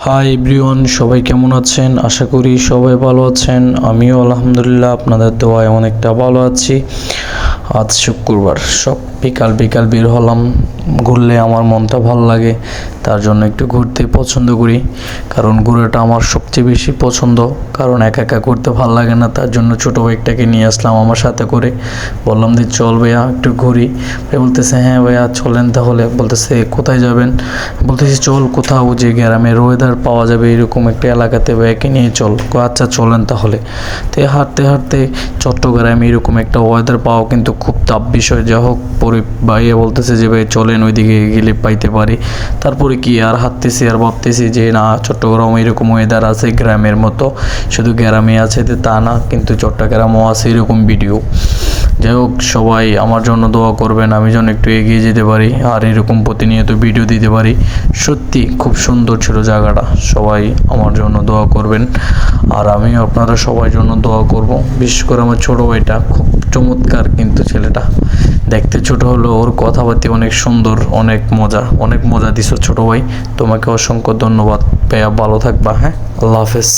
Hi everyone, সবাই কেমন আছেন? আশা করি সবাই ভালো আছেন। আমিও আলহামদুলিল্লাহ আপনাদের দোয়ায় অনেকটা ভালো আছি। আজ শুক্রবার, সব বিকাল বিকাল বের হলাম। ঘুরলে আমার মনটা ভালো লাগে, তার জন্য একটু ঘুরতে পছন্দ করি। কারণ ঘোরাটা আমার সবচেয়ে বেশি পছন্দ, কারণ একা একা ঘুরতে ভালো লাগে না। তার জন্য ছোটো বাইকটাকে নিয়ে আসলাম আমার সাথে করে। বললাম যে চল ভাইয়া একটু ঘুরি। ভাই বলতেছে হ্যাঁ ভাইয়া চলেন। তাহলে বলতেছে কোথায় যাবেন? বলতেছি চল কোথাও যে গ্রামের ওয়েদার পাওয়া যাবে এরকম একটা এলাকাতে ভাইয়াকে নিয়ে চল। আচ্ছা চলেন তাহলে। তো হাঁটতে হাঁটতে চট্টগ্রামে এরকম একটা ওয়েদার পাওয়া কিন্তু খুব টাফ বিষয়। যা হোক পরে ভাইয়া বলতেছে যে ভাই চলেন ওইদিকে গেলে পাইতে পারি। তারপরে কি আর হাঁটতেছি আর ভাবতেছি যে না, চট্টগ্রাম এরকম ওয়েদার আছে গ্রামের মতো। শুধু গ্রামে আছে তা না, কিন্তু চট্টগ্রামও আছে এরকম ভিডিও। যাই হোক, সবাই আমার জন্য দোয়া করবেন, আমি যেন একটু এগিয়ে যেতে পারি আর এরকম প্রতিনিয়ত ভিডিও দিতে পারি। সত্যি খুব সুন্দর ছিল জায়গাটা। সবাই আমার জন্য দোয়া করবেন আর আমিও আপনারা সবাই জন্য দোয়া করব। বিশেষ করে আমার ছোটো ভাইটা খুব চমৎকার, কিন্তু ছেলেটা দেখতে ছোট হলেও ওর কথাবার্তা অনেক সুন্দর, অনেক মজা দিছো ছোটো ভাই। তোমাকে অসংখ্য ধন্যবাদ ভাইয়া, ভালো থাকবা। হ্যাঁ, আল্লাহ হাফেজ।